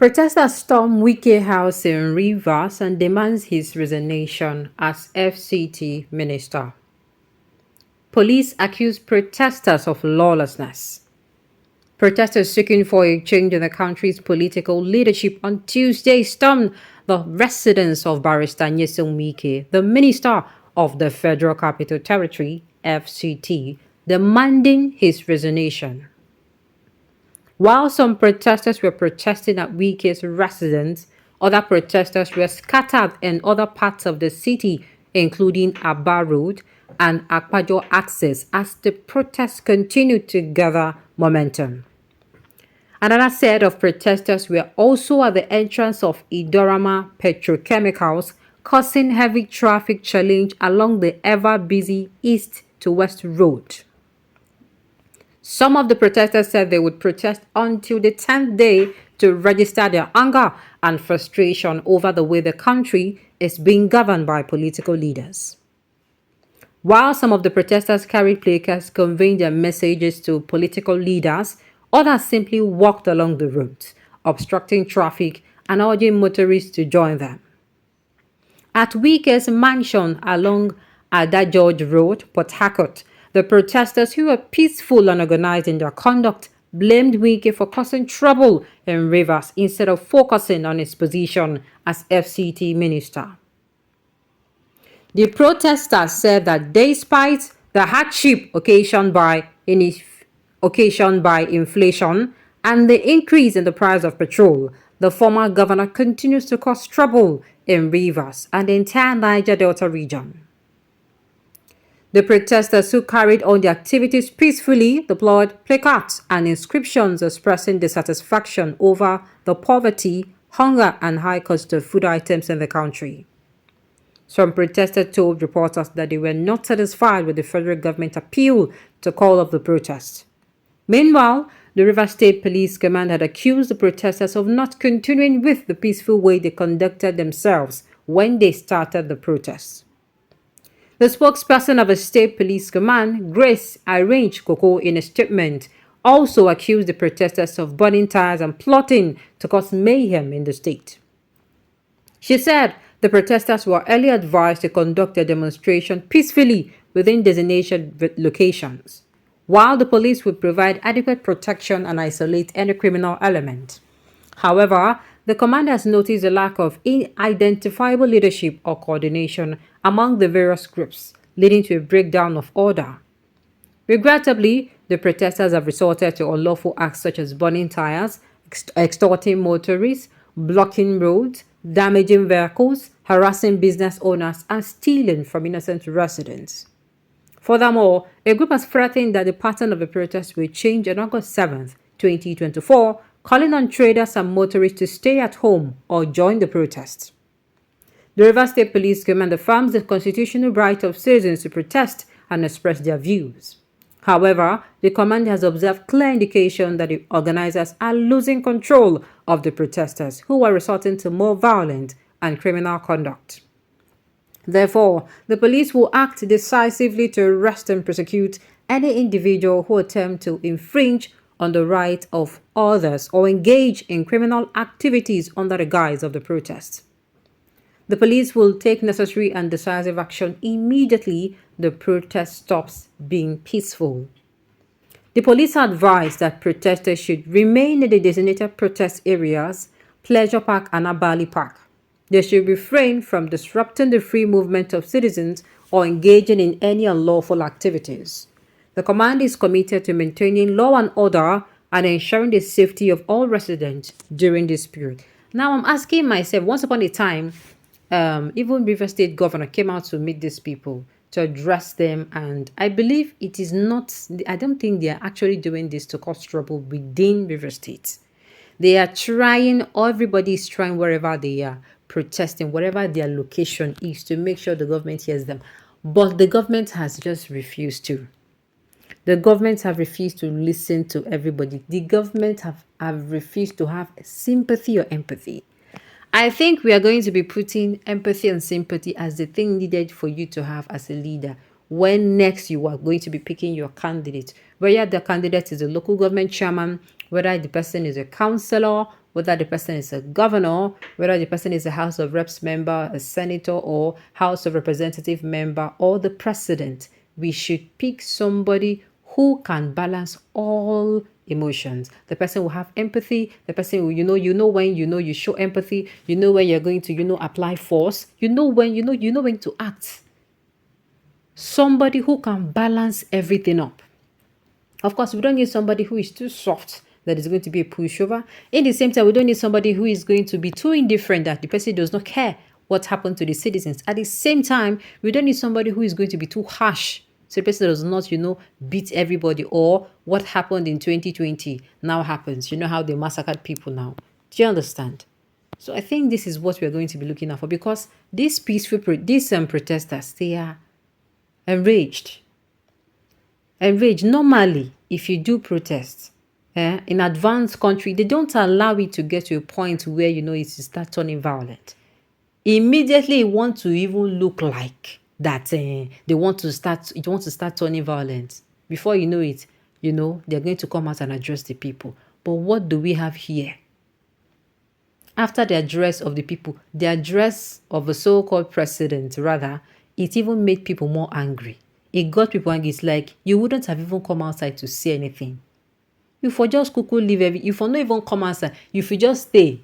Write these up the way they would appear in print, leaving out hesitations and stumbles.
Protesters storm Wike's house in Rivers and demands his resignation as FCT minister. Police accuse protesters of lawlessness. Protesters seeking for a change in the country's political leadership on Tuesday stormed the residence of Barrister Nyesom Wike, the minister of the Federal Capital Territory, FCT, demanding his resignation. While some protesters were protesting at Wike's residence, other protesters were scattered in other parts of the city, including Aba Road and Akpajo Access, as the protests continued to gather momentum. Another set of protesters were also at the entrance of Idorama Petrochemicals, causing heavy traffic challenge along the ever-busy East to West Road. Some of the protesters said they would protest until the 10th day to register their anger and frustration over the way the country is being governed by political leaders. While some of the protesters carried placards conveying their messages to political leaders, others simply walked along the roads, obstructing traffic and urging motorists to join them. At Wike's mansion along Ada George Road, Port Harcourt, the protesters, who were peaceful and organized in their conduct, blamed Wike for causing trouble in Rivers instead of focusing on his position as FCT minister. The protesters said that despite the hardship occasioned by inflation and the increase in the price of petrol, the former governor continues to cause trouble in Rivers and the entire Niger Delta region. The protesters, who carried on the activities peacefully, deployed placards and inscriptions expressing dissatisfaction over the poverty, hunger, and high cost of food items in the country. Some protesters told reporters that they were not satisfied with the federal government appeal to call off the protest. Meanwhile, the Rivers State Police Command had accused the protesters of not continuing with the peaceful way they conducted themselves when they started the protests. The spokesperson of the State Police Command, Grace Arrange Koko, in a statement, also accused the protesters of burning tires and plotting to cause mayhem in the state. She said the protesters were early advised to conduct their demonstration peacefully within designated locations, while the police would provide adequate protection and isolate any criminal element. However, the command has noticed a lack of identifiable leadership or coordination among the various groups, leading to a breakdown of order. Regrettably, the protesters have resorted to unlawful acts such as burning tires, extorting motorists, blocking roads, damaging vehicles, harassing business owners, and stealing from innocent residents. Furthermore, a group has threatened that the pattern of the protest will change on August 7, 2024, calling on traders and motorists to stay at home or join the protest. The Rivers State Police Command affirms the constitutional right of citizens to protest and express their views. However, the command has observed clear indication that the organizers are losing control of the protesters, who are resorting to more violent and criminal conduct. Therefore, the police will act decisively to arrest and prosecute any individual who attempts to infringe on the right of others or engage in criminal activities under the guise of the protest. The police will take necessary and decisive action immediately the protest stops being peaceful. The police advise that protesters should remain in the designated protest areas, Pleasure Park and Abali Park. They should refrain from disrupting the free movement of citizens or engaging in any unlawful activities. The command is committed to maintaining law and order and ensuring the safety of all residents during this period. Now, I'm asking myself, once upon a time, even River State governor came out to meet these people, to address them, and I believe it is not, I don't think they are actually doing this to cause trouble within River State. They are trying, everybody is trying wherever they are, protesting, whatever their location is, to make sure the government hears them. But the government has just refused to. The government have refused to listen to everybody. The government have refused to have sympathy or empathy. I think we are going to be putting empathy and sympathy as the thing needed for you to have as a leader when next you are going to be picking your candidate. Whether the candidate is a local government chairman, whether the person is a councillor, whether the person is a governor, whether the person is a House of Reps member, a senator, or House of Representative member, or the president. We should pick somebody who can balance all emotions. The person will have empathy. The person will, when you show empathy, when you're going to, apply force, when to act. Somebody who can balance everything up. Of course, we don't need somebody who is too soft that is going to be a pushover. In the same time, we don't need somebody who is going to be too indifferent that the person does not care what happened to the citizens. At the same time, we don't need somebody who is going to be too harsh. So the person does not, beat everybody, or what happened in 2020 now happens. You know how they massacred people now. Do you understand? So I think this is what we're going to be looking out for, because these protesters, they are enraged. Normally, if you do protest in advanced country, they don't allow it to get to a point where it start turning violent. Immediately you want to even look like that they want to start turning violent. Before you know it, they're going to come out and address the people. But what do we have here? After the address of the people, the address of a so-called president, rather, it even made people more angry. It got people angry. It's like, you wouldn't have even come outside to say anything. You for just cuckoo leave you for not even come outside. You for just stay.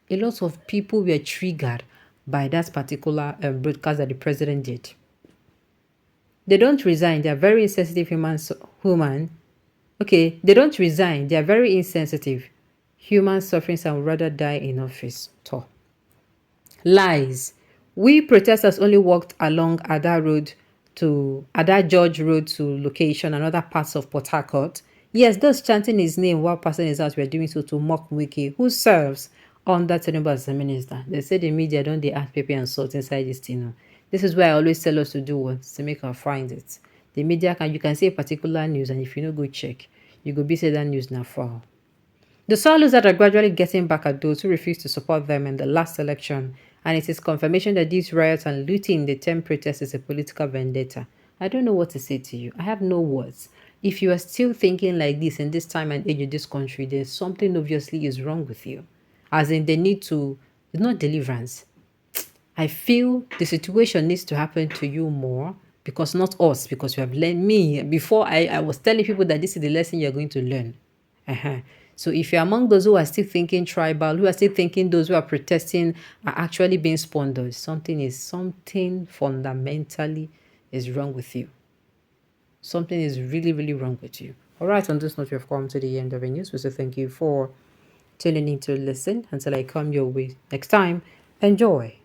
A lot of people were triggered by that particular broadcast that the president did. They don't resign. They are very insensitive human. Okay, they don't resign. They are very insensitive. Human sufferings and would rather die in office. Lies. We protesters only walked along Ada George Road to location and other parts of Port Harcourt. Yes, those chanting his name while passing his house were doing so to mock Wike, who serves under Tinubu as the minister. They say the media don't they add pepper and salt inside this thing. This is why I always tell us to do what to make her find it. The media you can say particular news, and if you no go check, you go be say that news now fall. The Salus are gradually getting back at those who refused to support them in the last election, and it is confirmation that these riots and looting the term protest is a political vendetta. I don't know what to say to you. I have no words. If you are still thinking like this in this time and age in this country, there's something obviously is wrong with you. As in, they need to, it's not deliverance. I feel the situation needs to happen to you more, because not us, because you have learned me. Before I was telling people that this is the lesson you're going to learn. So if you're among those who are still thinking tribal, who are still thinking those who are protesting are actually being sponsored, something fundamentally is wrong with you. Something is really, really wrong with you. All right, on this note, we have come to the end of the news. We say thank you for tuning in to listen. Until I come your way next time, enjoy.